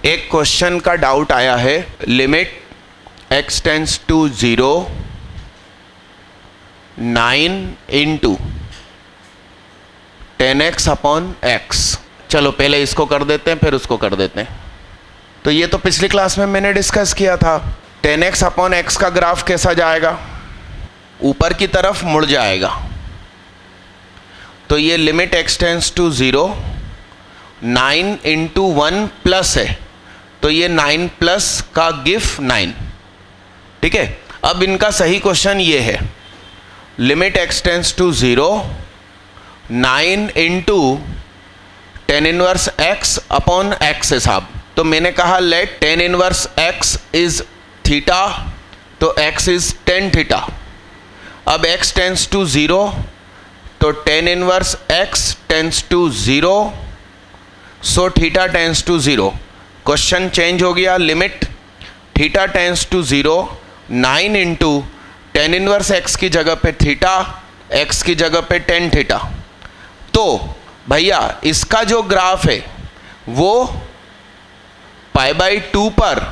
एक क्वेश्चन का डाउट आया है, limit x tends to 0 9 into 10x upon x। चलो पहले इसको कर देते हैं फिर उसको कर देते हैं। तो ये तो पिछली क्लास में मैंने डिस्कस किया था। 10x अपॉन x का ग्राफ कैसा जाएगा, ऊपर की तरफ मुड़ जाएगा। तो ये limit x tends to 0 9 into 1 plus है, तो ये 9 प्लस का गिफ 9। ठीक है, अब इनका सही क्वेश्चन ये है, limit x tends to 0 9 into 10 inverse x upon x है साहब। तो मैंने कहा let 10 inverse x is theta, तो x इज tan थीटा। अब x टेंस टू 0, तो 10 inverse x tends to 0, so theta tends to 0। Question change हो गया, limit theta tends to 0 9 into 10 inverse x की जगह पे थीटा, x की जगह पे tan थीटा। तो भैया इसका जो ग्राफ है वो π/2 पर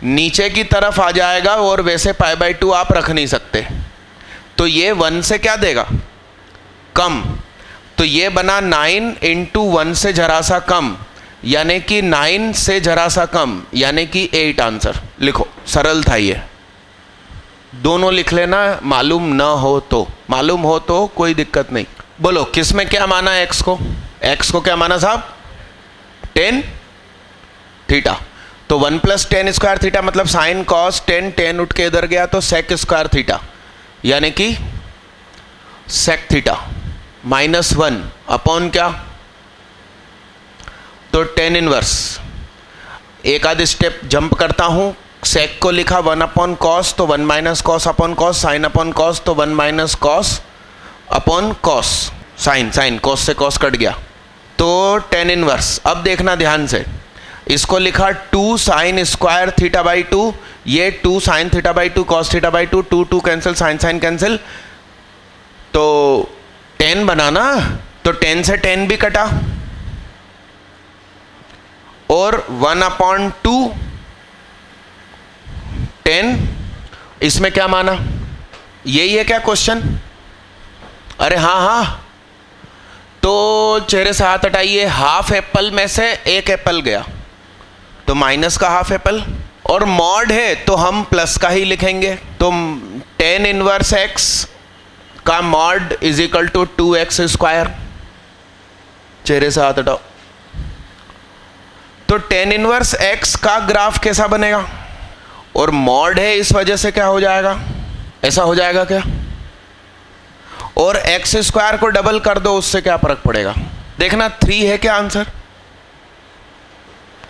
नीचे की तरफ आ जाएगा, और वैसे π/2 आप रख नहीं सकते। तो ये 1 से क्या देगा, कम। तो ये बना 9 इंटू 1 से जरा सा कम, यानी कि 9 से जरा सा कम, यानी कि 8 आंसर। लिखो, सरल था ये। दोनों लिख लेना, मालूम ना हो तो, मालूम हो तो कोई दिक्कत नहीं। बोलो किस में क्या माना है x को, x को क्या माना साहब, tan थीटा। तो 1 प्लस tan स्क्वायर थीटा मतलब साइन कॉस tan उठ के इधर गया तो sec स्क्वायर थीटा, यानी कि sec थीटा -1 अपॉन क्या, तो tan इनवर्स। एक आध स्टेप जंप करता हूं, sec को लिखा 1 अपॉन कॉस, तो 1 minus cos upon cos, sine upon cos, तो 1 minus cos upon cos, sine cos से कॉस कट गया, तो tan इनवर्स। अब देखना ध्यान से, इसको लिखा 2 साइन स्क्वायर थीटा बाई 2, ये 2 sine theta by 2 cos theta by 2, 2 cancel, sine cancel, तो tan बनाना, तो tan से tan भी कटा, और 1 अपॉन 2 tan, इसमें क्या माना, यही है क्या क्वेश्चन। अरे हाँ, तो चेहरे से हाथ हटाइए, हाफ एप्पल में से एक एप्पल गया, तो माइनस का हाफ एप्पल, और मॉड है तो हम प्लस का ही लिखेंगे। तो tan इनवर्स x का mod is equal to 2x square. चेहरे से हाथ हटाओ। तो tan इनवर्स x का ग्राफ कैसा बनेगा, और मॉड है इस वजह से क्या हो जाएगा, ऐसा हो जाएगा क्या, और x स्क्वायर को डबल कर दो, उससे क्या फर्क पड़ेगा। देखना 3 है क्या आंसर।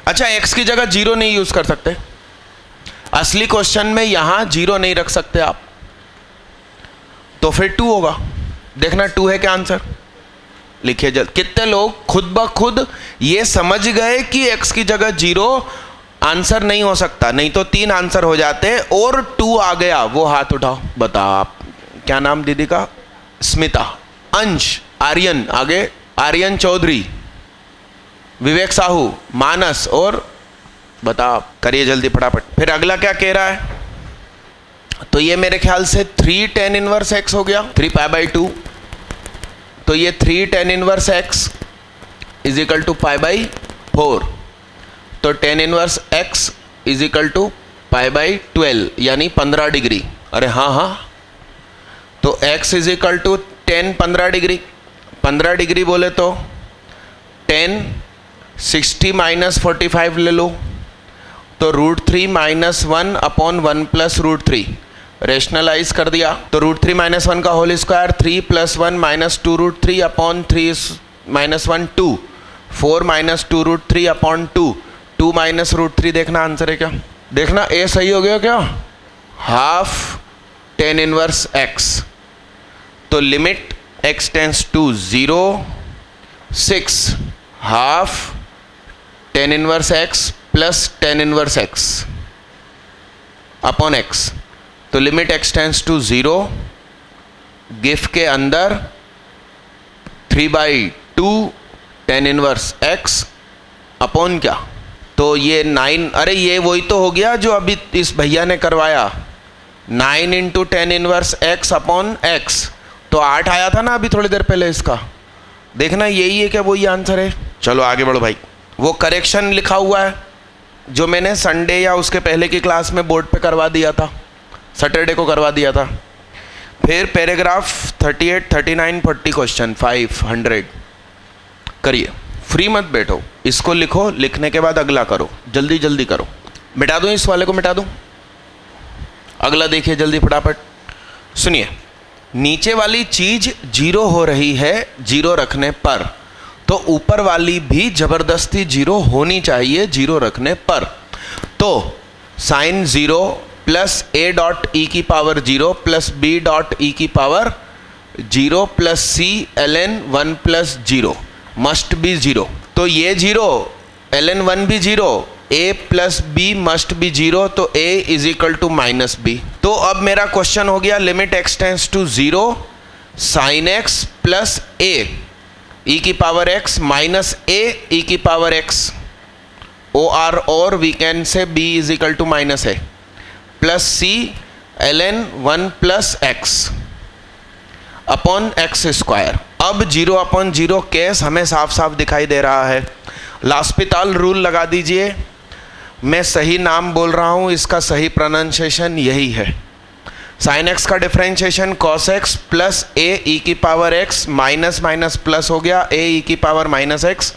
अच्छा, x की जगह 0 नहीं यूज कर सकते, असली क्वेश्चन में यहां 0 नहीं रख सकते आप, तो फिर 2 होगा। देखना 2 है क्या आंसर, लिखिए जल्द। कितने लोग खुद ब खुद ये समझ गए कि x की जगह 0 आंसर नहीं हो सकता, नहीं तो 3 आंसर हो जाते, और 2 आ गया, वो हाथ उठाओ, बताओ आप। क्या नाम दीदी का, स्मिता, अंश, आर्यन, आगे आर्यन चौधरी, विवेक साहू, मानस, और बताओ, करिए जल्दी फटाफट। फिर अगला क्या कह रहा है, तो ये मेरे ख्याल से 3 tan इनवर्स x हो गया, 3 π/2, तो ये 3 tan inverse x is equal to π/4, तो tan inverse x is equal to π/12 यानी 15 डिग्री। अरे हाँ, तो x is equal to tan 15 degree, 15 degree बोले तो tan 60 माइनस 45 ले लो, तो √3 माइनस 1 अपॉन 1 प्लस √3, रेशनलाइज कर दिया, तो √3 माइनस 1 का whole square, 3 plus 1 minus 2√3 upon 3 minus 1 2, 4 minus 2√3 upon 2, 2 minus √3। देखना आंसर है क्या, देखना ए सही हो गया क्या, हाफ tan इनवर्स x। तो limit x tends to 0 6 half tan inverse x plus tan inverse x upon x। तो limit x tends to 0, GIF के अंदर 3/2 tan इनवर्स x अपॉन क्या, तो ये 9, अरे ये वही तो हो गया जो अभी इस भैया ने करवाया, 9 into 10 inverse x upon x, तो 8 आया था ना अभी थोड़ी देर पहले इसका, देखना यही है क्या, वही आंसर है। चलो आगे बढ़ो भाई। वो करेक्शन लिखा हुआ है जो मैंने संडे या उसके पहले की क्लास में बोर्ड पे करवा दिया था, सैटरडे को करवा दिया था। फिर पैराग्राफ 38, 39, 40 क्वेश्चन 500 करिए, फ्री मत बैठो, इसको लिखो, लिखने के बाद अगला करो, जल्दी जल्दी करो। मिटा दूँ इस वाले को, मिटा दूँ, अगला देखिए जल्दी फटाफट। सुनिए, नीचे वाली चीज 0 हो रही है 0 रखने पर, तो ऊपर वाली भी जबरदस्ती 0 होनी चाहिए 0 रखने पर। तो sine 0 plus a dot e की power 0 plus b dot e की power 0 plus c ln 1 plus 0 must be 0। तो ये 0, ln 1 भी 0, a plus b must be 0, तो a is equal to minus b. तो अब मेरा क्वेश्चन हो गया limit x tends to 0 sine x plus a e की power x minus a e की पावर x और we can say b is equal to minus a plus c ln 1 plus x upon x square. अब 0 upon 0 case हमें साफ साफ दिखाई दे रहा है। लास्पिताल रूल लगा दीजिए, मैं सही नाम बोल रहा हूँ, इसका सही प्रोनाउंसिएशन यही है। साइन एक्स का डिफरेंशिएशन कॉस एक्स प्लस ए ई की power x minus minus plus हो गया ए ई की पावर माइनस एक्स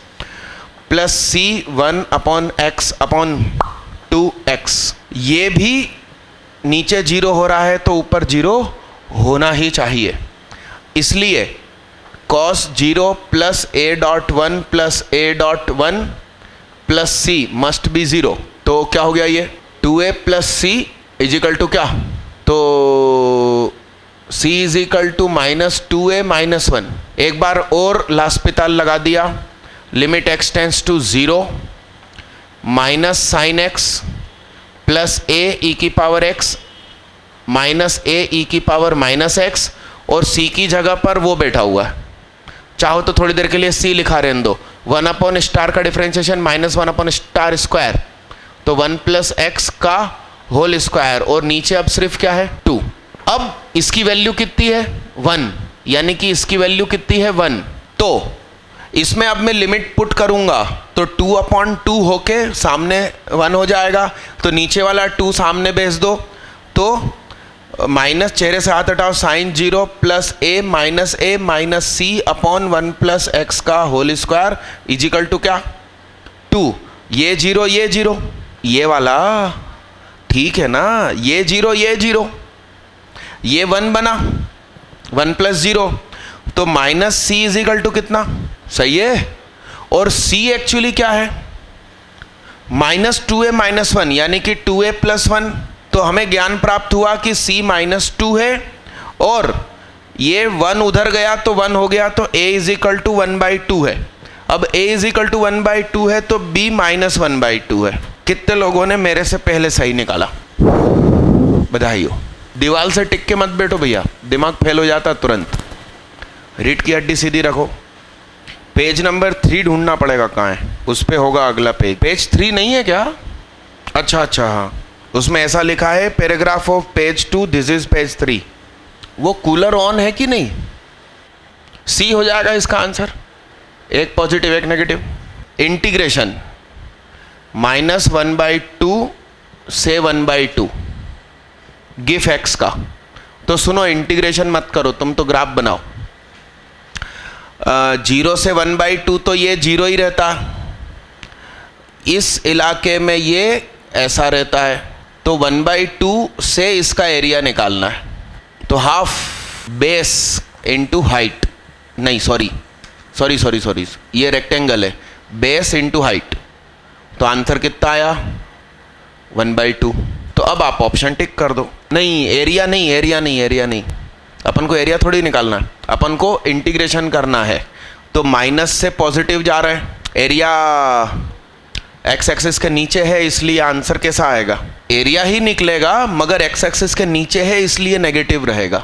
प्लस सी 1 अपॉन एक्स अपॉन 2x। ये भी नीचे 0 हो रहा है तो ऊपर 0 होना ही चाहिए, इसलिए cos 0 plus a dot 1 plus a dot 1 plus c must be 0। तो क्या हो गया ये 2a plus c is equal to क्या, तो c is equal to minus 2a minus 1। एक बार और लास्पिताल लगा दिया, limit x tends to 0 minus sine x plus a e की power x minus a e की पावर माइनस x, और c की जगह पर वो बैठा हुआ है, चाहो तो थोड़ी देर के लिए c लिखा रहने दो। 1 अपॉन स्टार का differentiation minus 1 upon star square, तो 1 प्लस एक्स का होल स्क्वायर, और नीचे अब सिर्फ क्या है 2। अब इसकी वैल्यू कितनी है 1, यानी कि इसकी वैल्यू कितनी है 1। तो इसमें अब मैं लिमिट पुट करूंगा तो 2 अपॉन 2 होके सामने 1 हो जाएगा, तो नीचे वाला 2 सामने भेज दो, तो माइनस चेहरे से हाथ हटाओ, sine 0 plus a minus c upon 1 plus x का होल स्क्वायर इजिकल टू क्या 2। ये 0 ये 0, ये वाला ठीक है ना, ये 0 ये 0, ये 1 बना 1 प्लस 0, तो माइनस c इजिकल टू कितना, सही है। और c एक्चुअली क्या है माइनस 2a माइनस 1, यानी कि 2a प्लस 1। तो हमें ज्ञान प्राप्त हुआ कि c माइनस 2 है, और ये 1 उधर गया तो 1 हो गया, तो a इज इक्वल टू 1/2 है। अब a इज इक्वल टू 1/2 है तो b माइनस 1/2 है। कितने लोगों ने मेरे से पहले सही निकाला, बधाई हो। दीवार से टिक के मत बैठो भैया, दिमाग फेल हो जाता तुरंत। रीढ़ की हड्डी सीधी रखो। पेज नंबर 3 ढूंढना पड़ेगा, कहाँ है, उस पे होगा अगला पेज। पेज 3 नहीं है क्या, अच्छा हाँ, उसमें ऐसा लिखा है paragraph of page 2, this is page 3। वो कूलर ऑन है कि नहीं, सी हो जाएगा इसका आंसर, एक पॉजिटिव एक नेगेटिव। इंटीग्रेशन -1/2 से 1/2 गिफ एक्स का। तो सुनो, इंटीग्रेशन मत करो, तुम तो ग्राफ बनाओ। 0 से 1/2 तो ये 0 ही रहता, इस इलाके में ये ऐसा रहता है, तो 1/2 से इसका एरिया निकालना है। तो हाफ बेस इंटू हाइट, नहीं सॉरी, ये रेक्टेंगल है, बेस इंटू हाइट, तो आंसर कितना आया 1/2। तो अब आप ऑप्शन टिक कर दो। नहीं एरिया नहीं, अपन को एरिया थोड़ी निकालना है, अपन को इंटीग्रेशन करना है। तो माइनस से पॉजिटिव जा रहा है, एरिया एक्स एक्सिस के नीचे है, इसलिए आंसर कैसा आएगा, एरिया ही निकलेगा, मगर एक्स एक्सिस के नीचे है इसलिए नेगेटिव रहेगा।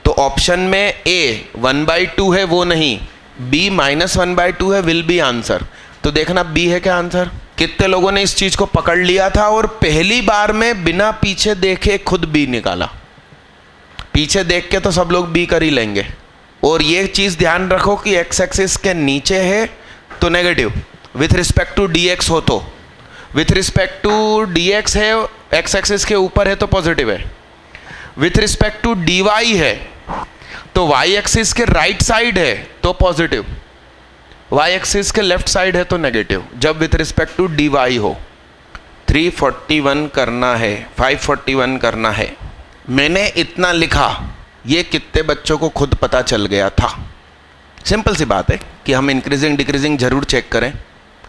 तो ऑप्शन में ए 1/2 है वो नहीं, बी -1/2 है, विल बी आंसर। तो देखना बी है क्या आंसर। कितने लोगों ने इस चीज को पकड़ लिया था और पहली बार में बिना पीछे देखे खुद बी निकाला। पीछे देख के तो सब लोग बी कर ही लेंगे। और ये चीज ध्यान रखो कि एक्स एक्सिस के नीचे है तो negative, with respect to d x हो तो, with respect to d x है, एक्स एक्सिस के ऊपर है तो पॉजिटिव है, with respect to d y है तो वाई एक्सिस के राइट साइड है तो पॉजिटिव, वाई एक्सिस के लेफ्ट साइड है तो नेगेटिव, जब with respect to d y हो। 341 करना है, 541 करना है। मैंने इतना लिखा, ये कितने बच्चों को खुद पता चल गया था। सिंपल सी बात है कि हम इंक्रीजिंग डिक्रीजिंग जरूर चेक करें।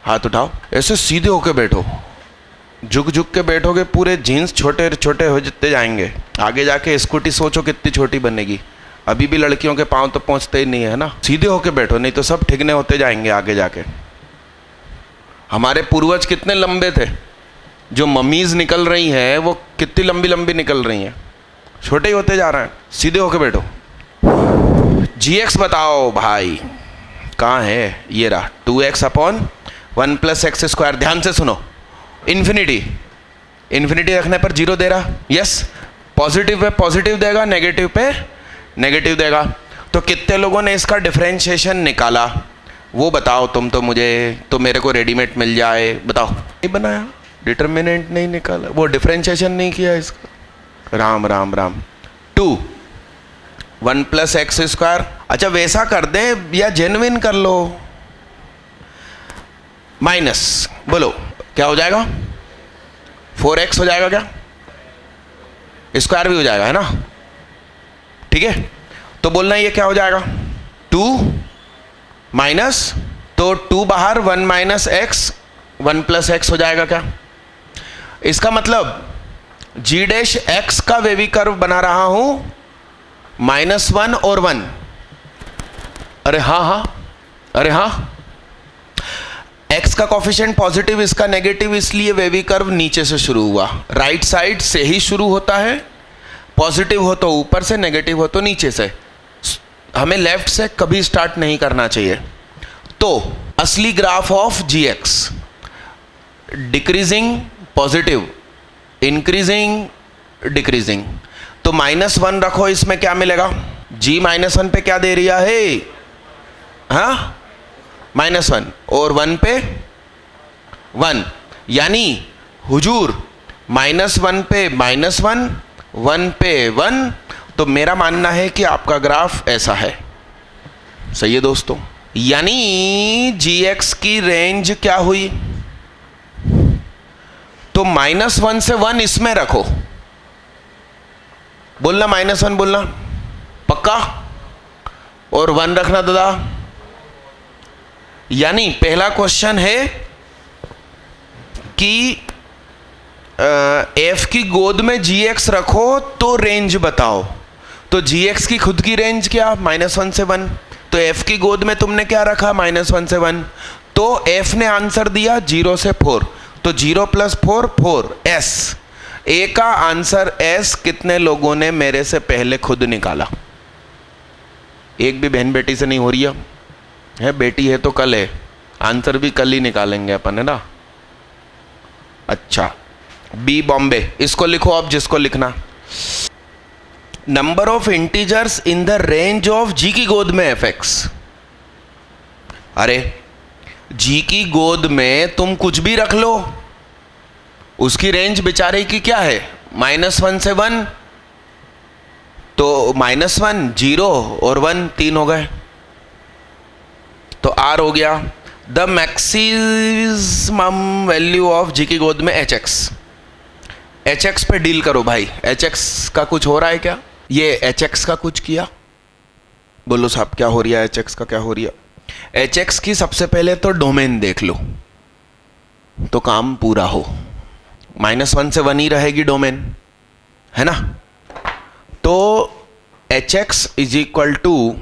हाथ उठाओ, ऐसे सीधे होके बैठो, झुक झुक के बैठोगे पूरे जीन्स छोटे छोटे हो जाते जाएंगे। आगे जाके स्कूटी सोचो कितनी छोटी बनेगी। अभी भी लड़कियों के पाँव तो पहुंचते ही नहीं है ना। सीधे होके बैठो, नहीं तो सब ठिकने होते जाएंगे आगे जाके। हमारे पूर्वज कितने लंबे थे, जो मम्मीज निकल रही हैं वो कितनी लंबी लंबी निकल रही हैं, छोटे ही होते जा रहे हैं। सीधे होके बैठो। gx बताओ भाई, कहाँ है, ये रहा 2x upon 1 plus x square. ध्यान से सुनो, इन्फिनिटी, इन्फिनिटी रखने पर जीरो दे रहा, यस। पॉजिटिव पे पॉजिटिव देगा, नेगेटिव पे नेगेटिव देगा। तो कितने लोगों ने इसका डिफरेंशिएशन निकाला वो बताओ। तुम तो मुझे तो मेरे को रेडीमेड मिल जाए, बताओ। नहीं बनाया, डिटर्मिनेंट नहीं निकाला, वो डिफरेंशिएशन नहीं किया इसका। Ram Ram Ram. 2 1 plus x square. अच्छा वैसा कर दें या जेन्युइन कर लो। माइनस, बोलो क्या हो जाएगा, 4x हो जाएगा क्या, स्क्वायर भी हो जाएगा है ना, ठीक है। तो बोलना ये क्या हो जाएगा, 2 माइनस, तो 2 बाहर, 1 माइनस एक्स, 1 प्लस एक्स हो जाएगा क्या। इसका मतलब जी डैश एक्स का वेवी कर्व बना रहा हूं, -1 और 1। अरे हाँ हाँ, अरे हाँ, x का कॉफिशिएंट पॉजिटिव, इसका नेगेटिव, इसलिए वेवी कर्व नीचे से शुरू हुआ। राइट साइड से ही शुरू होता है, पॉजिटिव हो तो ऊपर से, नेगेटिव हो तो नीचे से। हमें लेफ्ट से कभी स्टार्ट नहीं करना चाहिए। तो असली graph of gx, decreasing positive, increasing decreasing. तो -1 रखो, इसमें क्या मिलेगा, g -1 पे क्या दे रहा है, हाँ -1, और 1 पे 1, यानी हुजूर -1 पे -1, 1 पे 1। तो मेरा मानना है कि आपका ग्राफ ऐसा है। सही है दोस्तों। यानी gx की रेंज क्या हुई, तो -1 से 1 इसमें रखो। बोलना -1 बोलना पक्का, और 1 रखना दादा। यानी पहला क्वेश्चन है कि f की गोद में gx रखो तो रेंज बताओ। तो gx की खुद की रेंज क्या, -1 से 1। तो f की गोद में तुमने क्या रखा, -1 से 1। तो f ने आंसर दिया 0 से 4, तो 0 + 4 4 s। a का आंसर s कितने लोगों ने मेरे से पहले खुद निकाला। एक भी बहन बेटी से नहीं हो रही है, बेटी है तो कल है, आंसर भी कल ही निकालेंगे अपन, है ना। अच्छा, बी बॉम्बे, इसको लिखो अब जिसको लिखना। Number of integers in the range of जी की गोद में fx। अरे जी की गोद में तुम कुछ भी रख लो, उसकी रेंज बेचारे की क्या है, -1 से 1। तो -1 0 और 1 3 हो गए, तो r हो गया द मैक्सिमम वैल्यू ऑफ जी की गोद में hx पे डील करो भाई। hx का कुछ हो रहा है क्या, ये hx का कुछ किया, बोलो साहब क्या हो रहा है, hx का क्या हो रहा है। hx की सबसे पहले तो डोमेन देख लो तो काम पूरा हो। -1 से 1 ही रहेगी डोमेन, है ना। तो hx =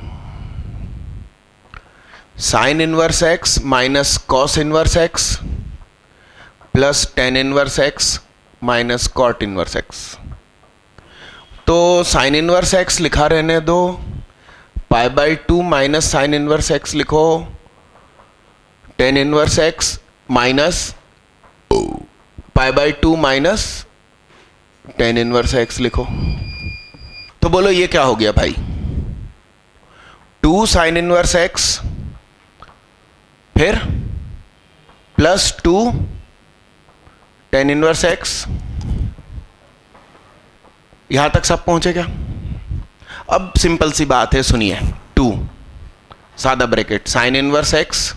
sin inverse x minus cos inverse x plus tan inverse x minus cot inverse x। तो sin इनवर्स x लिखा रहने दो, π/2 माइनस sin इनवर्स x लिखो, tan inverse x minus pi by 2 minus tan inverse x लिखो। तो बोलो ये क्या हो गया भाई? 2 साइन इनवर्स एक्स फिर प्लस 2 टेन इनवर्स एक्स। यहां तक सब पहुंचे क्या? अब सिंपल सी बात है, सुनिए। 2 सादा bracket sine inverse x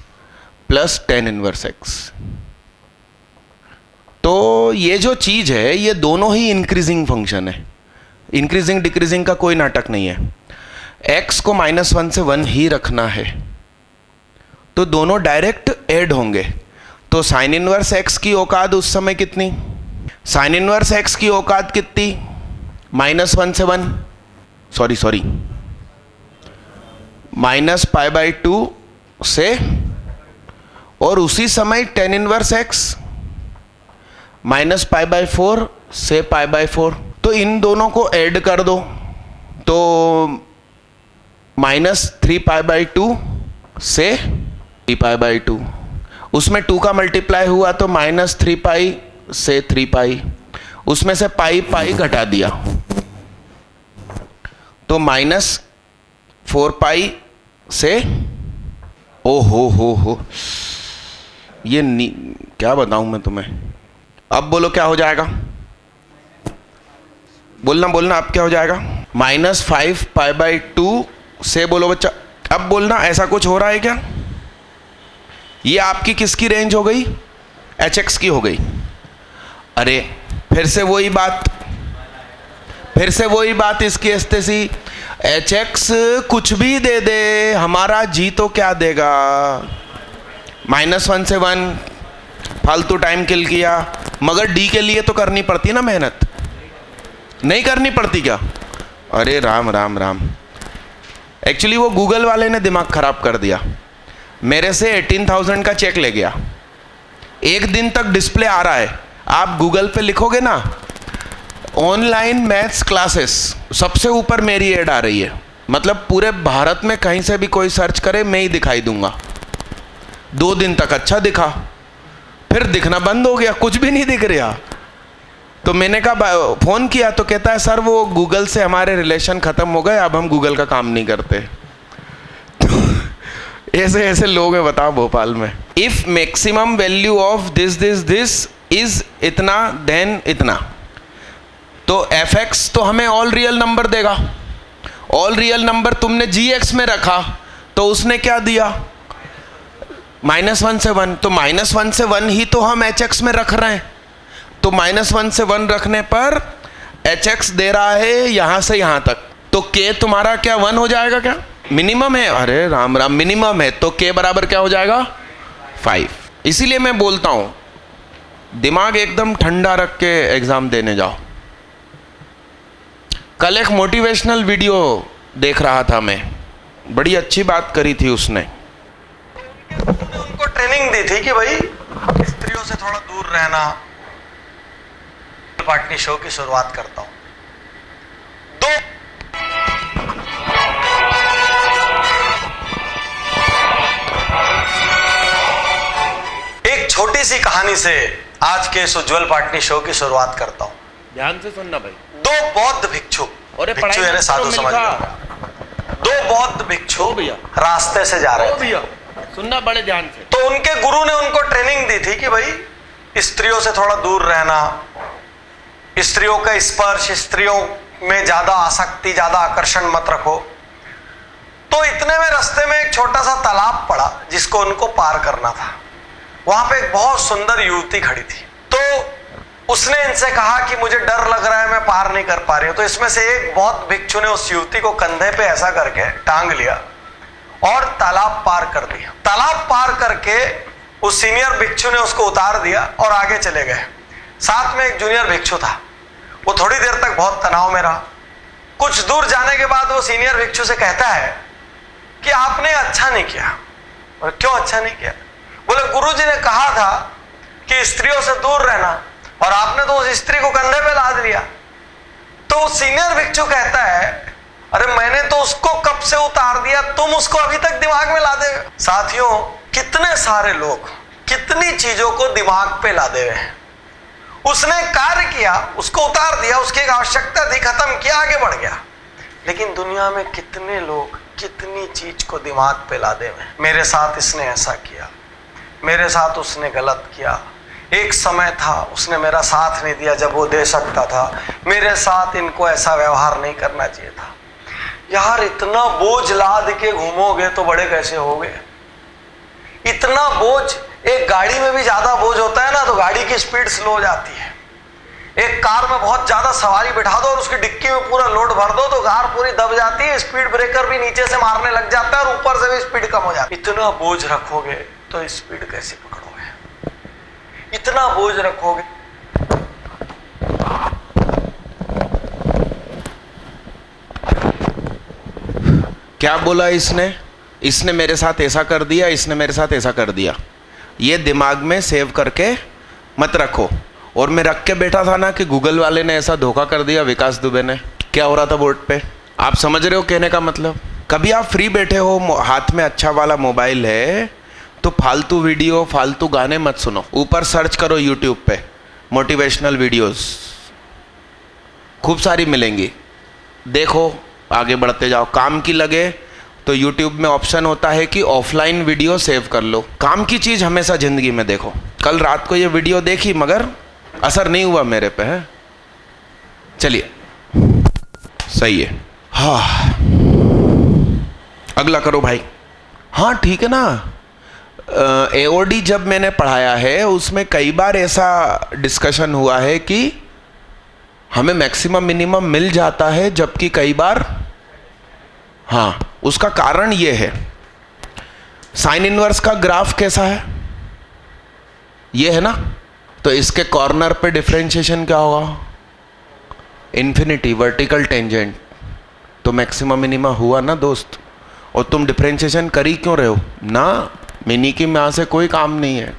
plus tan inverse x. तो ये जो चीज है ये दोनों ही इंक्रीजिंग फंक्शन है, इंक्रीजिंग डिक्रीजिंग का कोई नाटक नहीं है। x को -1 से 1 ही रखना है, तो दोनों डायरेक्ट ऐड होंगे। तो साइन इनवर्स x की औकात उस समय कितनी? साइन इनवर्स x की औकात कितनी? -1 से 1, सॉरी माइनस पाई बाई 2 से, और उसी समय tan inverse x minus pi by 4 से पाई बाई 4। तो इन दोनों को ऐड कर दो, तो -3 पाई बाई 2 से 3 पाई बाई 2। उसमें 2 का मल्टीप्लाई हुआ तो -3 पाई से 3 पाई, उसमें से पाई घटा दिया तो -4 पाई से, ओ हो ये क्या बताऊं मैं तुम्हें। अब बोलो क्या हो जाएगा? बोलना अब क्या हो जाएगा? -5 पाई बाई 2 से, बोलो बच्चा। अब बोलना ऐसा कुछ हो रहा है क्या? ये आपकी किसकी रेंज हो गई? hx की हो गई। अरे फिर से वही बात इसकी एस्तेसी। hx कुछ भी दे दे, हमारा g तो क्या देगा? -1 से 1 फालतू टाइम किल किया, मगर d के लिए तो करनी पड़ती ना मेहनत, नहीं करनी पड़ती क्या? अरे राम राम राम। एक्चुअली वो गूगल वाले ने दिमाग खराब कर दिया। मेरे से 18,000 का चेक ले गया, एक दिन तक डिस्प्ले आ रहा है। आप गूगल पे लिखोगे ना ऑनलाइन मैथ्स क्लासेस, सबसे ऊपर मेरी ऐड आ रही है। मतलब पूरे भारत में कहीं से भी कोई सर्च करे मैं ही दिखाई दूंगा। 2 दिन तक अच्छा दिखा, फिर दिखना बंद हो गया, कुछ भी नहीं दिख रहा। तो मैंने कहा, फ़ोन किया तो कहता है सर वो गूगल से हमारे रिलेशन ख़त्म हो गए, अब हम गूगल का काम नहीं करते। तो ऐसे लोग हैं बताओ भोपाल में। If maximum value of this is इतना देन इतना, तो fx तो हमें ऑल रियल नंबर देगा। ऑल रियल नंबर तुमने gx में रखा तो उसने क्या दिया? -1 से 1। तो -1 से 1 ही तो हम hx में रख रहे हैं। तो -1 से 1 रखने पर hx दे रहा है यहां से यहां तक, तो k तुम्हारा क्या 1 हो जाएगा क्या? मिनिमम है, अरे राम राम, मिनिमम है तो k बराबर क्या हो जाएगा? 5। इसीलिए मैं बोलता हूं दिमाग एकदम ठंडा रख के एग्जाम देने जाओ। कल एक मोटिवेशनल वीडियो देख रहा था मैं, बड़ी अच्छी बात करी थी उसने। उनको ट्रेनिंग दी थी कि भाई स्त्रियों से थोड़ा दूर रहना। पार्टनी शो की शुरुआत करता हूं। एक छोटी सी कहानी से आज के इस उज्जवल पार्टनी शो की शुरुआत करता हूं। ध्यान से सुनना भाई। 2 बौद्ध भिक्षु, भिक्षु यानी साधु समझ लो। 2 बौद्ध भिक्षु रास्ते से जा रहे थे। सुनना बड़े ध्यान से। तो उनके गुरु ने उनको ट्रेनिंग दी थी कि भाई स्त्रियों से थोड़ा दूर रहना, स्त्रियों का स्पर्श, स्त्रियों में ज्यादा आसक्ति, ज्यादा आकर्षण मत रखो। तो इतने में रास्ते में एक छोटा सा तालाब पड़ा जिसको उनको पार करना था। वहां पे एक बहुत सुंदर युवती खड़ी थी। तो उसने इनसे कहा कि मुझे डर लग रहा है, मैं पार नहीं कर पा रही हूं। तो इसमें से एक बौद्ध भिक्षु ने उस युवती को कंधे पे ऐसा करके टांग लिया और तालाब पार कर दिया। तालाब पार करके उस सीनियर भिक्षु ने उसको उतार दिया और आगे चले गए। साथ में एक जूनियर भिक्षु था, वो थोड़ी देर तक बहुत तनाव में रहा। कुछ दूर जाने के बाद वो सीनियर भिक्षु से कहता है कि आपने अच्छा नहीं किया। और क्यों अच्छा नहीं किया? बोले गुरुजी ने कहा था कि स्त्रियों से दूर रहना और आपने तो उस स्त्री को कंधे पे लाद लिया। तो सीनियर भिक्षु कहता है अरे मैंने तो उसको कब से उतार दिया, तुम उसको अभी तक दिमाग में ला दे। साथियों कितने सारे लोग कितनी चीजों को दिमाग पे लादे हुए हैं। उसने कार्य किया, उसको उतार दिया, उसकी एक आवश्यकता थी, खत्म किया, आगे बढ़ गया। लेकिन दुनिया में कितने लोग कितनी चीज को दिमाग पे लादे हुए हैं। मेरे साथ इसने ऐसा किया, मेरे साथ उसने गलत किया, एक समय था उसने मेरा साथ नहीं दिया जब वो दे सकता था, मेरे साथ इनको ऐसा व्यवहार नहीं करना चाहिए था। यार इतना बोझ लाद के घूमोगे तो बड़े कैसे होगे? इतना बोझ, एक गाड़ी में भी ज्यादा बोझ होता है ना तो गाड़ी की स्पीड स्लो हो जाती है। एक कार में बहुत ज्यादा सवारी बिठा दो और उसकी डिक्की में पूरा लोड भर दो तो कार पूरी दब जाती है, स्पीड ब्रेकर भी नीचे से मारने लग जाता है और ऊपर से भी स्पीड कम हो जाती है। इतना बोझ रखोगे तो स्पीड कैसे पकड़ोगे? इतना बोझ रखोगे। क्या बोला इसने मेरे साथ ऐसा कर दिया, इसने मेरे साथ ऐसा कर दिया। ये दिमाग में सेव करके मत रखो। और मैं रख के बैठा था ना कि गूगल वाले ने ऐसा धोखा कर दिया विकास दुबे ने। क्या हो रहा था बोर्ड पे, आप समझ रहे हो कहने का मतलब? कभी आप फ्री बैठे हो, हाथ में अच्छा वाला मोबाइल है, तो फालतू वीडियो फालतू गाने मत सुनो। ऊपर सर्च करो यूट्यूब पे, मोटिवेशनल वीडियोस खूब सारी मिलेंगी, देखो, आगे बढ़ते जाओ। काम की लगे तो यूट्यूब में ऑप्शन होता है कि ऑफलाइन वीडियो सेव कर लो। काम की चीज़ हमेशा ज़िंदगी में देखो। कल रात को ये वीडियो देखी मगर असर नहीं हुआ मेरे पे, है। चलिए, सही है। हाँ, अगला करो भाई। हाँ ठीक है ना। एओडी जब मैंने पढ़ाया है उसमें कई बार ऐसा डिस्कशन हुआ है कि हमें मैक्सिमम मिनिमम मिल जाता है, जबकि कई बार, हाँ, उसका कारण ये है। साइन इनवर्स का ग्राफ कैसा है? ये है ना। तो इसके कॉर्नर पे डिफरेंशिएशन क्या होगा? Infinity, vertical tangent. तो मैक्सिमम मिनिमा हुआ ना दोस्त। और तुम डिफरेंशिएशन कर ही क्यों रहे हो ना? मिनी की में से कोई काम नहीं है।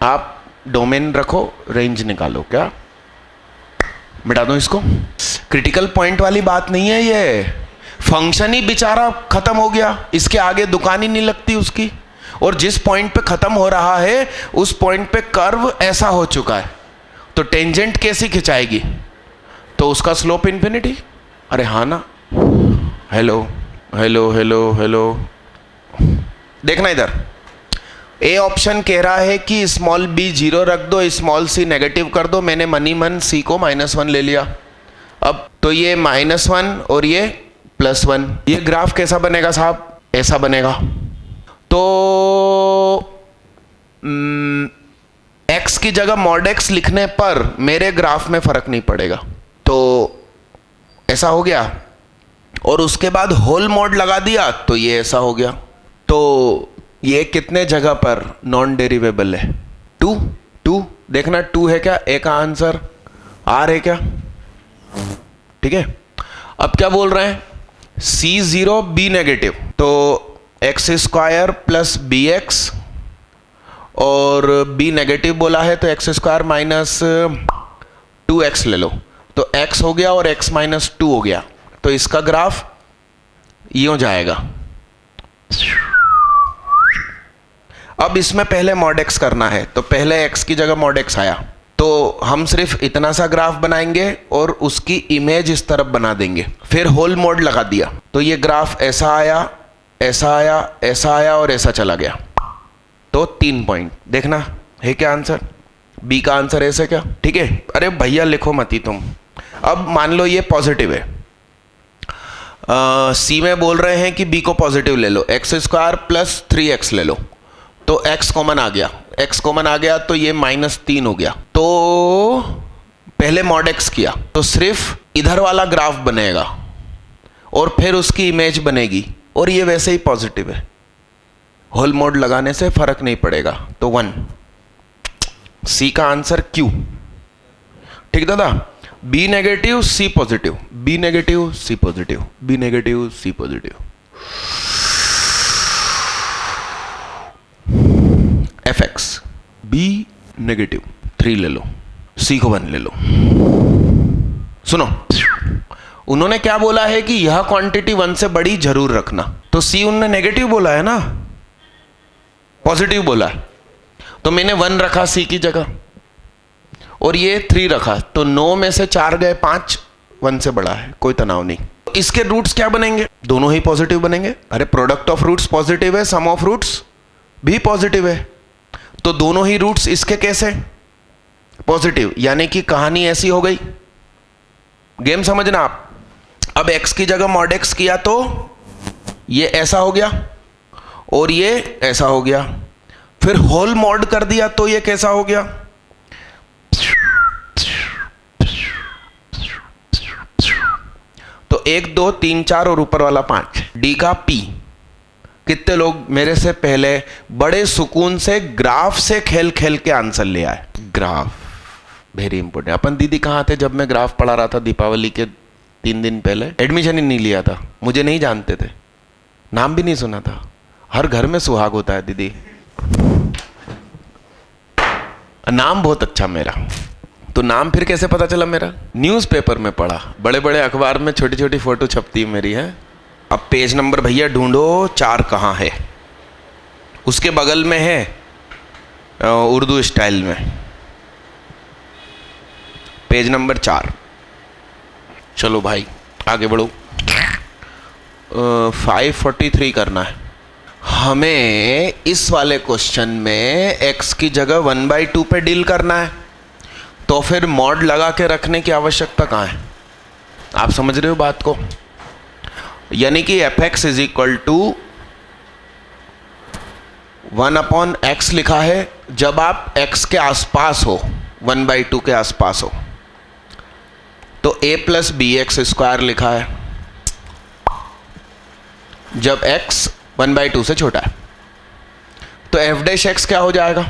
आप डोमेन रखो, रेंज निकालो। क्या बिठा दो इसको? क्रिटिकल पॉइंट वाली बात नहीं है ये। फंक्शन ही बेचारा खत्म हो गया, इसके आगे दुकान ही नहीं लगती उसकी। और जिस पॉइंट पे खत्म हो रहा है उस पॉइंट पे कर्व ऐसा हो चुका है, तो टेंजेंट कैसी खिंचाएगी? तो उसका स्लोप इन्फिनिटी। अरे हाँ ना। हेलो हेलो हेलो हेलो, देखना इधर। ए ऑप्शन कह रहा है कि स्मॉल बी 0 रख दो, स्मॉल सी नेगेटिव कर दो। मैंने मनी मन सी को -1 ले लिया। अब तो ये -1 और ये +1। ये ग्राफ कैसा बनेगा साहब? ऐसा बनेगा। तो x की जगह mod x लिखने पर मेरे ग्राफ में फर्क नहीं पड़ेगा। तो ऐसा हो गया। और उसके बाद होल मोड लगा दिया तो ये ऐसा हो गया। तो ये कितने जगह पर नॉन डेरिवेबल है? 2 देखना, 2 है क्या? ए का आंसर R है क्या? ठीक है। अब क्या बोल रहे हैं? C0 B नेगेटिव, तो x² + bx, और b नेगेटिव बोला है तो x² - 2x ले लो। तो x हो गया और x - 2 हो गया। तो इसका ग्राफ यूं जाएगा। अब इसमें पहले mod x करना है, तो पहले x की जगह mod x आया। तो हम सिर्फ इतना सा ग्राफ बनाएंगे और उसकी इमेज इस तरफ बना देंगे। फिर होल मोड लगा दिया तो ये ग्राफ ऐसा आया, ऐसा आया, ऐसा आया और ऐसा चला गया। तो 3 पॉइंट। देखना है क्या आंसर? बी का आंसर ऐसे क्या? ठीक है। अरे भैया लिखो मत ही तुम। अब मान लो ये पॉजिटिव है, सी में बोल रहे हैं कि बी को पॉजिटिव ले लो, x² + 3x ले लो। तो x कॉमन आ गया, x कॉमन आ गया तो ये -3 हो गया। तो पहले mod x किया तो सिर्फ इधर वाला ग्राफ बनेगा और फिर उसकी इमेज बनेगी, और ये वैसे ही पॉजिटिव है। होल मोड लगाने से फर्क नहीं पड़ेगा। तो 1, सी का आंसर Q। ठीक दादा। बी नेगेटिव सी पॉजिटिव, बी नेगेटिव सी पॉजिटिव, बी नेगेटिव सी पॉजिटिव। fx b नेगेटिव 3 ले लो, c को 1 ले लो। सुनो, उन्होंने क्या बोला है कि यह क्वांटिटी 1 से बड़ी जरूर रखना। तो c उन्होंने नेगेटिव बोला है ना, पॉजिटिव बोला, तो मैंने 1 रखा सी की जगह और ये 3 रखा, तो 9 में से 4 गए, 5 1 से बड़ा है, कोई तनाव नहीं। इसके रूट्स क्या बनेंगे? दोनों ही पॉजिटिव बनेंगे। अरे प्रोडक्ट ऑफ रूट्स पॉजिटिव है, सम ऑफ रूट्स भी पॉजिटिव है, तो दोनों ही रूट्स इसके कैसे पॉजिटिव, यानी कि कहानी ऐसी हो गई। गेम समझना आप। अब x की जगह मॉड x किया तो ये ऐसा हो गया और ये ऐसा हो गया, फिर होल मॉड कर दिया तो ये कैसा हो गया? तो 1 2 3 4 और ऊपर वाला 5, डी का p। कितने लोग मेरे से पहले बड़े सुकून से ग्राफ से खेल खेल के आंसर ले आए? Graph very important. अपन दीदी कहाँ थे जब मैं ग्राफ पढ़ा रहा था दीपावली के 3 दिन पहले? एडमिशन ही नहीं लिया था, मुझे नहीं जानते थे, नाम भी नहीं सुना था। हर घर में सुहाग होता है दीदी, नाम बहुत अच्छा मेरा। तो नाम फिर कैसे पता चला मेरा? न्यूज़पेपर में पढ़ा, बड़े बड़े अखबार में छोटी छोटी फोटो छपती है मेरी है। अब पेज नंबर भैया ढूंढो 4 कहाँ है, उसके बगल में है उर्दू स्टाइल में पेज नंबर 4। चलो भाई आगे बढ़ो। 543 करना है हमें। इस वाले क्वेश्चन में x की जगह 1/2 पे डील करना है, तो फिर मॉड लगा के रखने की आवश्यकता कहाँ है? आप समझ रहे हो बात को? यानी कि fx is equal to 1/x लिखा है जब आप x के आसपास हो, 1/2 के आसपास हो, तो a plus b x square लिखा है जब x 1/2 से छोटा है। तो f डैश x क्या हो जाएगा?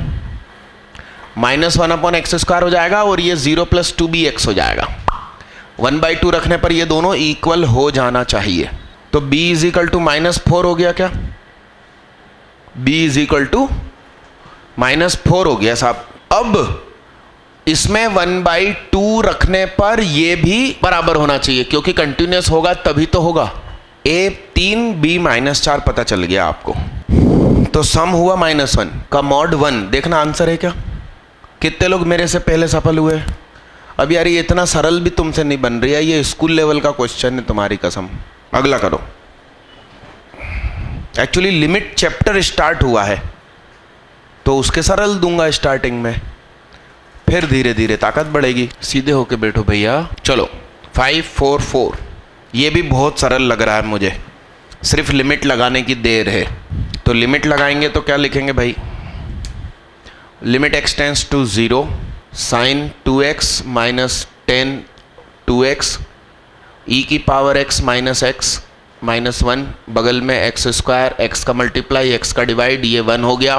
-1/x स्क्वायर हो जाएगा और ये 0 + 2bx हो जाएगा। 1/2 रखने पर ये दोनों इक्वल हो जाना चाहिए। तो b इज इक्वल टू -4 हो गया क्या? b इज इक्वल टू -4 हो गया साहब। अब इसमें 1/2 रखने पर ये भी बराबर होना चाहिए, क्योंकि कंटिन्यूस होगा तभी तो होगा। a 3 b -4 पता चल गया आपको। तो सम हुआ -1 का मॉड 1। देखना आंसर है क्या? कितने लोग मेरे से पहले सफल हुए? अब यार ये इतना सरल भी तुमसे नहीं बन रही है, ये स्कूल लेवल का क्वेश्चन है तुम्हारी कसम। अगला करो। एक्चुअली लिमिट चैप्टर स्टार्ट हुआ है तो उसके सरल दूंगा स्टार्टिंग में, फिर धीरे धीरे ताकत बढ़ेगी। सीधे होके बैठो भैया। चलो 544, ये भी बहुत सरल लग रहा है मुझे, सिर्फ लिमिट लगाने की देर है। तो लिमिट लगाएंगे तो क्या लिखेंगे भाई? Limit x tends to 0 sin 2x - 10 2x e की पावर x -x -1, बगल में x², x का मल्टीप्लाई, x का डिवाइड, ये 1 हो गया।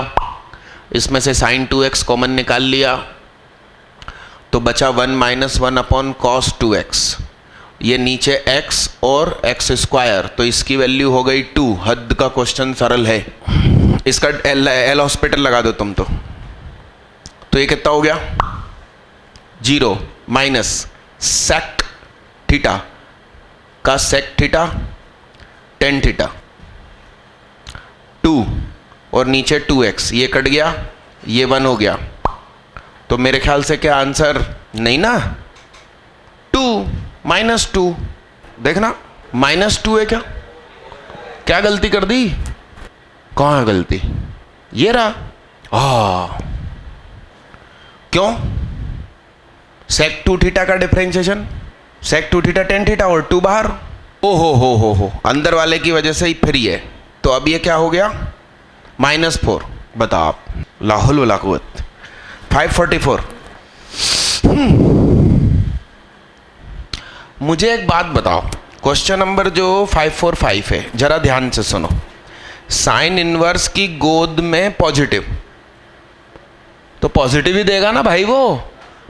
इसमें से sin 2x कॉमन निकाल लिया तो बचा 1 - 1/cos 2x। ये नीचे x और x², तो इसकी वैल्यू हो गई 2। हद का क्वेश्चन सरल है। इसका एल हॉस्पिटल लगा दो तुम तो ये कितना हो गया? 0 माइनस सेक थीटा का सेक थीटा टेन थीटा 2 और नीचे 2x, ये कट गया, ये 1 हो गया। तो मेरे ख्याल से क्या आंसर नहीं ना? 2 -2। देखना -2 है क्या? क्या गलती कर दी? कहाँ है गलती? ये रहा। क्यों? सेक 2 थीटा का डिफरेंशिएशन, सेक 2 थीटा टेन थीटा और 2 बाहर। ओ हो अंदर वाले की वजह से ही फिर ये। तो अब ये क्या हो गया? -4। बताओ आप, लाहौल वला कुव्वत। 544। मुझे एक बात बताओ, क्वेश्चन नंबर जो 545 है, जरा ध्यान से सुनो। साइन इनवर्स की गोद में पॉजिटिव, तो पॉजिटिव ही देगा ना भाई वो,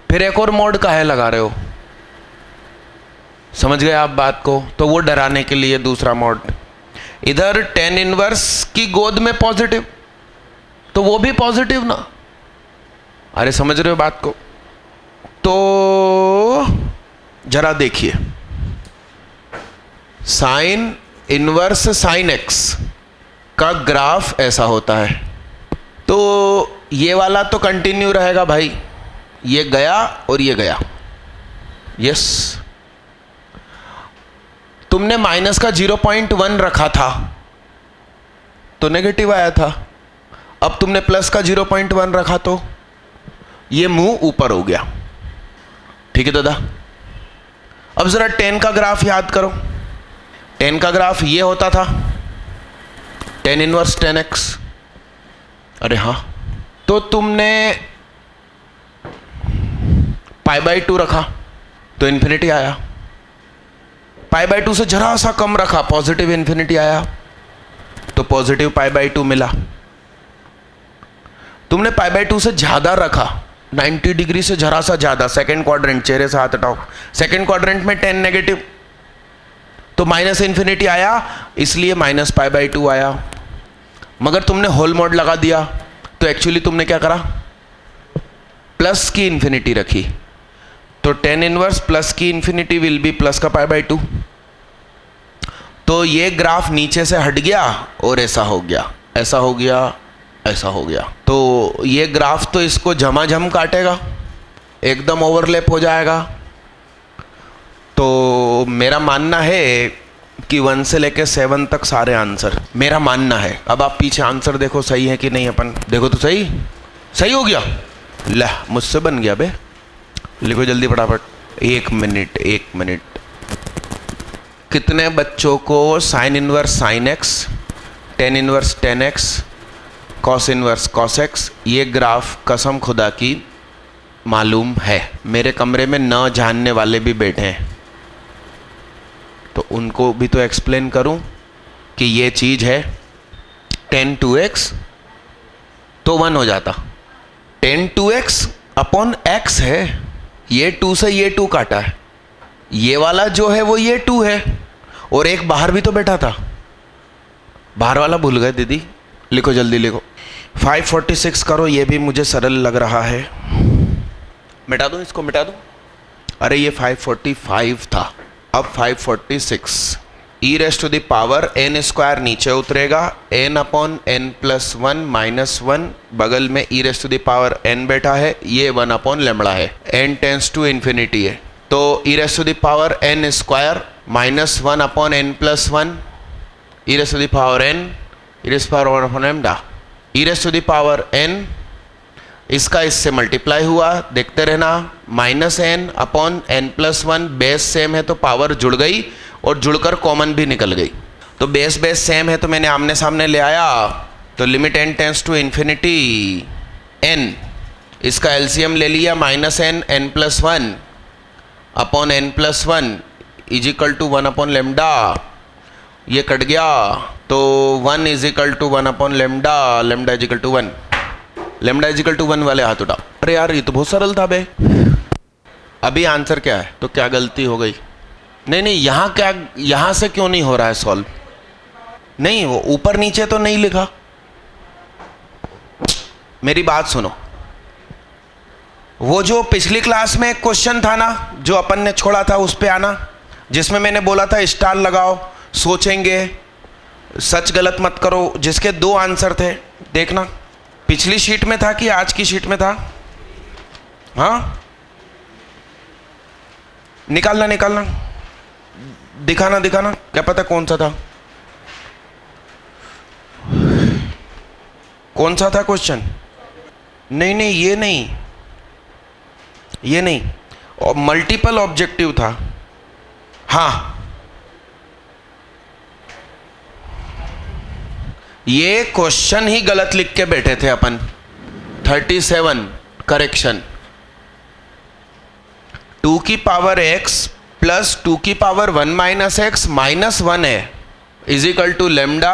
फिर एक और मोड काहे लगा रहे हो? समझ गए आप बात को? तो वो डराने के लिए दूसरा मोड। इधर tan इनवर्स की गोद में पॉजिटिव, तो वो भी पॉजिटिव ना। अरे समझ रहे हो बात को? तो जरा देखिए, साइन इनवर्स साइन x का ग्राफ ऐसा होता है, तो ये वाला तो कंटिन्यू रहेगा भाई, ये गया और ये गया। यस, तुमने माइनस का 0.1 रखा था तो नेगेटिव आया था, अब तुमने प्लस का 0.1 रखा तो ये मुंह ऊपर हो गया। ठीक है दादा, अब जरा 10 का ग्राफ याद करो। 10 का ग्राफ ये होता था, 10 इनवर्स 10x। अरे हाँ, तो तुमने π/2 रखा तो इन्फिनिटी आया, π/2 से जरा सा कम रखा, पॉजिटिव इन्फिनिटी आया तो पॉजिटिव π/2 मिला। तुमने π/2 से ज्यादा रखा, 90 डिग्री से जरा सा ज्यादा, सेकेंड क्वाड्रेंट, चेहरे से हाथ हटाओ, सेकेंड क्वाड्रेंट में 10 नेगेटिव तो माइनस इन्फिनिटी आया, इसलिए माइनस π/2 आया। मगर तुमने होल मोड लगा दिया तो एक्चुअली तुमने क्या करा, प्लस की इन्फिनिटी रखी, तो 10 इनवर्स प्लस की इन्फिनिटी विल बी प्लस का π/2। तो ये ग्राफ नीचे से हट गया और ऐसा हो गया, ऐसा हो गया, ऐसा हो गया। तो ये ग्राफ तो इसको झमाझम काटेगा, एकदम ओवरलैप हो जाएगा। तो मेरा मानना है कि 1 से लेके 7 तक सारे आंसर, मेरा मानना है। अब आप पीछे आंसर देखो सही है कि नहीं, अपन देखो तो सही, सही हो गया। ला, मुझसे बन गया बे, लिखो जल्दी फटाफट। 1 मिनट 1 मिनट। कितने बच्चों को sine inverse sine x, tan inverse tan x, cos inverse cos x, ये ग्राफ कसम खुदा की मालूम है? मेरे कमरे में न जानने वाले भी बैठे हैं, तो उनको भी तो एक्सप्लेन करूं कि ये चीज़ है। 10 2x तो 1 हो जाता, 10 2x अपॉन x है, ये 2 से ये 2 काटा है, ये वाला जो है वो ये 2 है, और एक बाहर भी तो बैठा था, बाहर वाला भूल गए दीदी। लिखो जल्दी लिखो, 546 करो, ये भी मुझे सरल लग रहा है। मिटा दूं इसको, मिटा दूं? अरे ये 545 था, अब 546। E raised to the power n square नीचे उतरेगा, n upon n plus 1 minus 1, बगल में e raised to the power n बैठा है, ये 1 अपॉन लेमड़ा है, n टेंस टू इन्फिनिटी है, तो e raised to the power n square minus 1 upon n plus 1, e raised to the power n, e raised power 1 upon lambda, e raised to the power n, इसका इससे multiply हुआ, देखते रहना, minus n upon n plus 1, base same है तो power जुड़ गई और जुड़कर कॉमन भी निकल गई। तो बेस बेस सेम है तो मैंने आमने सामने ले आया, तो limit n tends to infinity n, इसका एलसीएम ले लिया, minus n n plus 1 upon n plus 1 is equal to 1 upon lambda, ये कट गया तो 1 is equal to 1 upon lambda, lambda is equal to 1, lambda is equal to 1 वाले हाथ उठाओ। अरे यार ये तो बहुत सरल था बे। अभी आंसर क्या है? तो क्या गलती हो गई? नहीं नहीं, यहाँ क्या, यहाँ से क्यों नहीं हो रहा है सॉल्व? नहीं, वो ऊपर नीचे तो नहीं लिखा। मेरी बात सुनो, वो जो पिछली क्लास में एक क्वेश्चन था ना जो अपन ने छोड़ा था, उस पे आना, जिसमें मैंने बोला था स्टार लगाओ, सोचेंगे, सच गलत मत करो, जिसके 2 आंसर थे। देखना पिछली शीट में था कि आज की शीट में था? हाँ, निकालना निकालना, दिखाना दिखाना, क्या पता कौन सा था, कौन सा था क्वेश्चन? नहीं नहीं, ये नहीं, ये नहीं, और मल्टीपल ऑब्जेक्टिव था। हाँ, ये क्वेश्चन ही गलत लिख के बैठे थे अपन। 37 करेक्शन, 2 की पावर x प्लस 2 की पावर 1 माइनस एक्स माइनस 1 है, इज इक्वल टू लेमडा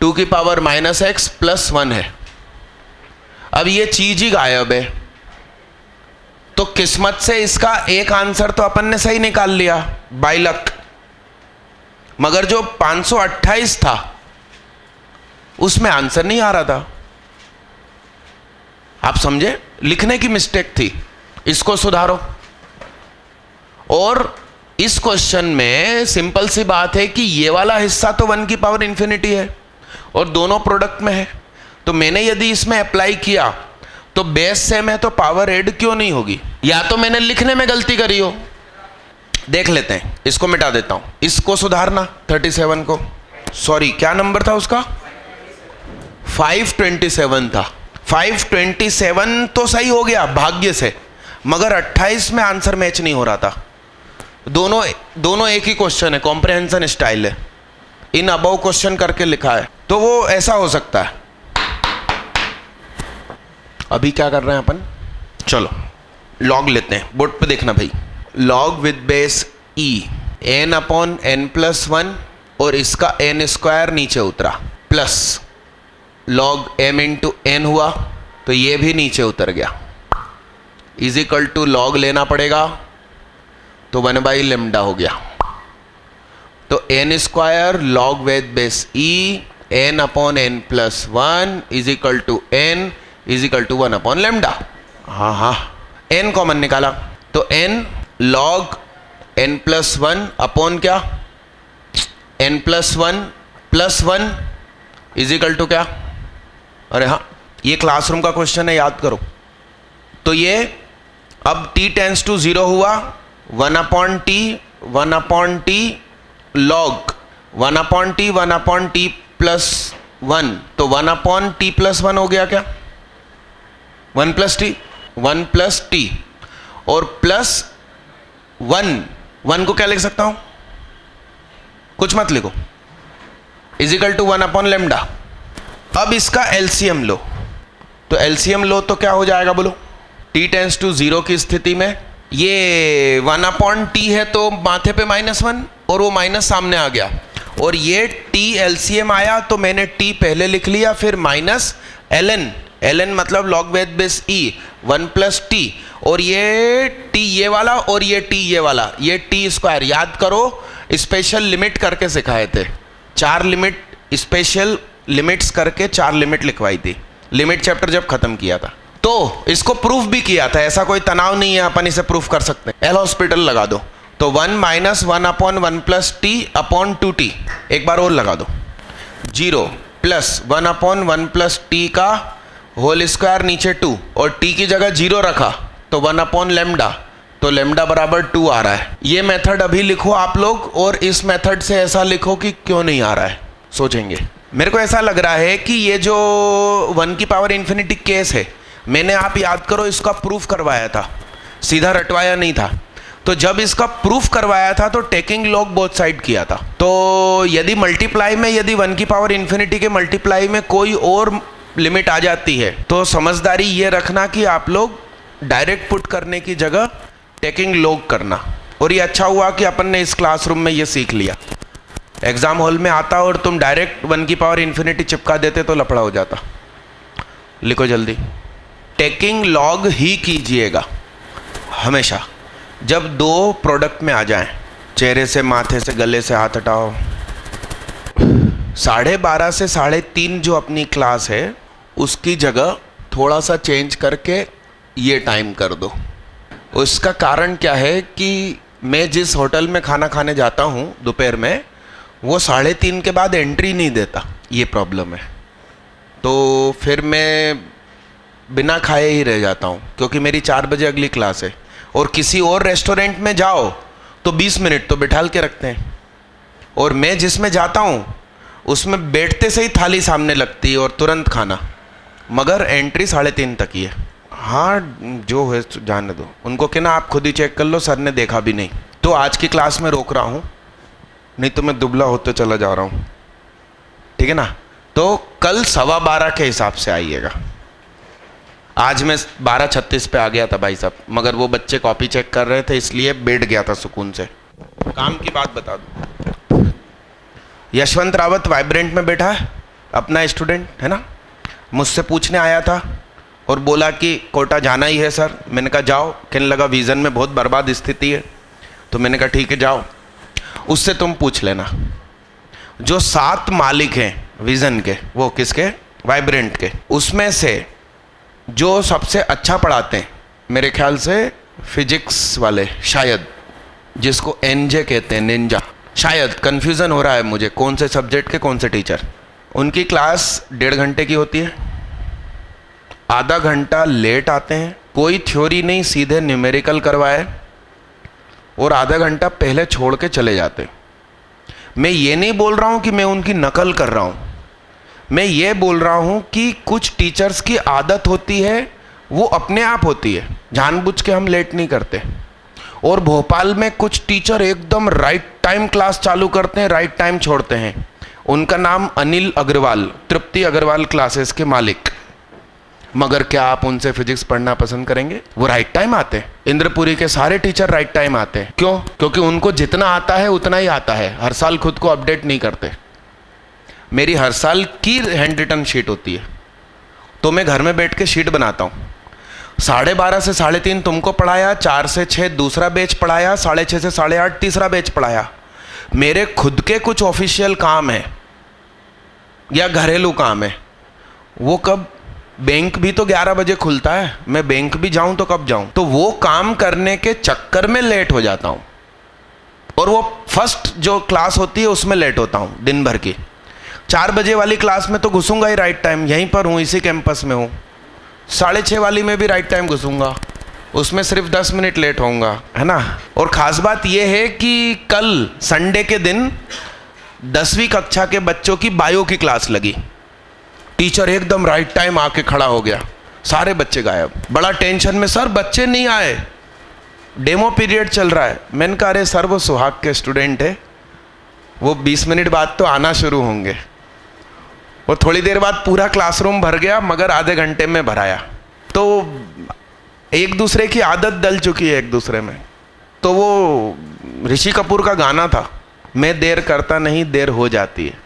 2 की पावर माइनस एक्स प्लस 1 है। अब ये चीज ही गायब है, तो किस्मत से इसका एक आंसर तो अपन ने सही निकाल लिया बाय लक, मगर जो 528 था उसमें आंसर नहीं आ रहा था। आप समझे? लिखने की मिस्टेक थी, इसको सुधारो। और इस क्वेश्चन में सिंपल सी बात है कि ये वाला हिस्सा तो 1 की पावर इंफिनिटी है और दोनों प्रोडक्ट में है, तो मैंने यदि इसमें अप्लाई किया तो बेस सेम है तो पावर ऐड क्यों नहीं होगी? या तो मैंने लिखने में गलती करी हो। देख लेते हैं, इसको मिटा देता हूं, इसको सुधारना 37 को, सॉरी क्या नंबर था उसका? 527 था। 527 तो सही हो गया भाग्य से, मगर 28 में आंसर मैच नहीं हो रहा था। दोनों एक ही क्वेश्चन है, कॉम्प्रिहेंशन स्टाइल है, इन अबव क्वेश्चन करके लिखा है, तो वो ऐसा हो सकता है। अभी क्या कर रहे हैं अपन? चलो लॉग लेते हैं, बोर्ड पे देखना भाई। Log with base e n upon n plus 1 और इसका n स्क्वायर नीचे उतरा, plus log m into n हुआ तो ये भी नीचे उतर गया, इज इक्वल टू लॉग लेना पड़ेगा तो 1/λ हो गया। तो n square log with base e n upon n plus 1 is equal to n is equal to 1/λ। हाँ, n कॉमन निकाला तो n log n plus 1 upon क्या? n plus 1 is equal to क्या? अरे हाँ, ये क्लासरूम का क्वेश्चन है, याद करो। तो ये अब t टेंस टू 0 हुआ, 1/t लॉग 1/t प्लस 1, तो 1/t प्लस 1 हो गया क्या? 1 प्लस टी और प्लस 1 को क्या लिख सकता हूं? कुछ मत लिखो, इज इक्वल टू 1/λ। अब इसका एलसीएम लो, तो एलसीएम लो तो क्या हो जाएगा बोलो? t टेंस टू 0 की स्थिति में ये 1/t है तो माथे पे -1 और वो माइनस सामने आ गया, और ये t एलसीएम आया तो मैंने t पहले लिख लिया, फिर माइनस ln मतलब log with base e 1 plus T, और ये t ये वाला और ये t ये वाला, ये t स्क्वायर। याद करो स्पेशल लिमिट करके सिखाए थे, 4 लिमिट स्पेशल लिमिट्स करके 4 लिमिट लिखवाई थी, लिमिट चैप्टर जब खत्म किया था। तो इसको प्रूफ भी किया था, ऐसा कोई तनाव नहीं है, अपन इसे प्रूफ कर सकते हैं। एल हॉस्पिटल लगा दो तो 1 minus 1/1 plus T upon 2t, एक बार और लगा दो, 0 प्लस 1/1 प्लस टी का होल स्क्वायर नीचे 2, और t की जगह 0 रखा तो 1/λ, तो लैम्डा बराबर 2 आ रहा है। ये मेथड अभी लिखो आप लोग, और इस मेथड से ऐसा लिखो कि क्यों नहीं आ रहा है, सोचेंगे। मेरे को ऐसा लग रहा है कि ये जो 1 की पावर इन्फिनिटी केस है, मैंने, आप याद करो, इसका प्रूफ करवाया था, सीधा रटवाया नहीं था। तो जब इसका प्रूफ करवाया था तो टेकिंग लॉग बोथ साइड किया था। तो यदि मल्टीप्लाई में, यदि 1 की पावर इन्फिनिटी के मल्टीप्लाई में कोई और लिमिट आ जाती है तो समझदारी ये रखना कि आप लोग डायरेक्ट पुट करने की जगह टेकिंग लॉग करना। और ये अच्छा हुआ कि अपन ने इस क्लासरूम में ये सीख लिया। एग्जाम हॉल में आता और तुम डायरेक्ट 1 की पावर इन्फिनिटी चिपका देते तो लफड़ा हो जाता। लिखो जल्दी, टेकिंग लॉग ही कीजिएगा हमेशा जब 2 प्रोडक्ट में आ जाएं। चेहरे से, माथे से, गले से हाथ हटाओ। 12:30 से 3:30 जो अपनी क्लास है उसकी जगह थोड़ा सा चेंज करके ये टाइम कर दो। उसका कारण क्या है कि मैं जिस होटल में खाना खाने जाता हूँ दोपहर में, वो 3:30 के बाद एंट्री नहीं देता, ये प्रॉब्लम है। तो फिर मैं बिना खाए ही रह जाता हूँ, क्योंकि मेरी 4 बजे अगली क्लास है। और किसी और रेस्टोरेंट में जाओ तो 20 मिनट तो बिठाल के रखते हैं, और मैं जिसमें जाता हूँ उसमें बैठते से ही थाली सामने लगती है और तुरंत खाना, मगर एंट्री 3:30 तक ही है। हाँ, जो है जाने दो उनको, कि ना आप खुद ही चेक कर लो, सर ने देखा भी नहीं। तो आज की क्लास में रोक रहा हूँ, नहीं तो मैं दुबला होते चला जा रहा हूँ, ठीक है ना। तो कल 12:15 के हिसाब से आइएगा। आज मैं 12:36 पे आ गया था भाई साहब, मगर वो बच्चे कॉपी चेक कर रहे थे इसलिए बैठ गया था सुकून से। काम की बात बता दूँ, यशवंत रावत वाइब्रेंट में बैठा है, अपना स्टूडेंट है ना, मुझसे पूछने आया था और बोला कि कोटा जाना ही है सर। मैंने कहा जाओ। कहने लगा विज़न में बहुत बर्बाद स्थिति है। तो मैंने कहा ठीक है जाओ, उससे तुम पूछ लेना। जो 7 मालिक हैं विज़न के, वो किसके? वाइब्रेंट के। उसमें से जो सबसे अच्छा पढ़ाते हैं मेरे ख्याल से फिजिक्स वाले, शायद, जिसको एनजे कहते हैं, निंजा, शायद कन्फ्यूज़न हो रहा है मुझे कौन से सब्जेक्ट के कौन से टीचर। उनकी क्लास 1.5 घंटे की होती है, आधा घंटा लेट आते हैं, कोई थ्योरी नहीं, सीधे न्यूमेरिकल करवाए और आधा घंटा पहले छोड़ के चले जाते। मैं ये नहीं बोल रहा हूँ कि मैं उनकी नकल कर रहा हूँ, मैं ये बोल रहा हूँ कि कुछ टीचर्स की आदत होती है, वो अपने आप होती है, जानबूझ के हम लेट नहीं करते। और भोपाल में कुछ टीचर एकदम राइट टाइम क्लास चालू करते हैं, राइट टाइम छोड़ते हैं। उनका नाम अनिल अग्रवाल, तृप्ति अग्रवाल क्लासेस के मालिक। मगर क्या आप उनसे फिजिक्स पढ़ना पसंद करेंगे? वो राइट टाइम आते हैं। इंद्रपुरी के सारे टीचर राइट टाइम आते हैं। क्यों? क्योंकि उनको जितना आता है उतना ही आता है, हर साल खुद को अपडेट नहीं करते। मेरी हर साल की हैंड रिटन शीट होती है, तो मैं घर में बैठ के शीट बनाता हूँ। 12:30 से 3:30 तुमको पढ़ाया, 4 से 6 दूसरा बैच पढ़ाया, 6:30 से 8:30 तीसरा बैच पढ़ाया। मेरे खुद के कुछ ऑफिशियल काम है या घरेलू काम है, वो कब, बैंक भी तो 11 बजे खुलता है, मैं बैंक भी जाऊं तो कब जाऊं, तो वो काम करने के चक्कर में लेट हो जाता हूं। और वो फर्स्ट जो क्लास होती है उसमें लेट होता हूं दिन भर की। 4 बजे वाली क्लास में तो घुसूंगा ही राइट टाइम, यहीं पर हूं, इसी कैंपस में हूं। 6:30 वाली में भी राइट टाइम घुसूंगा, उसमें सिर्फ 10 मिनट लेट होऊंगा, है ना। और ख़ास बात यह है कि कल संडे के दिन 10वीं कक्षा के बच्चों की बायो की क्लास लगी। टीचर एकदम राइट टाइम आके खड़ा हो गया, सारे बच्चे गायब। बड़ा टेंशन में, सर बच्चे नहीं आए, डेमो पीरियड चल रहा है। मैंने कहा अरे सर वो सुहाग के स्टूडेंट है, वो 20 मिनट बाद तो आना शुरू होंगे। वो थोड़ी देर बाद पूरा क्लासरूम भर गया, मगर आधे घंटे में भराया। तो एक दूसरे की आदत डल चुकी है एक दूसरे में। तो वो ऋषि कपूर का गाना था, मैं देर करता नहीं, देर हो जाती है।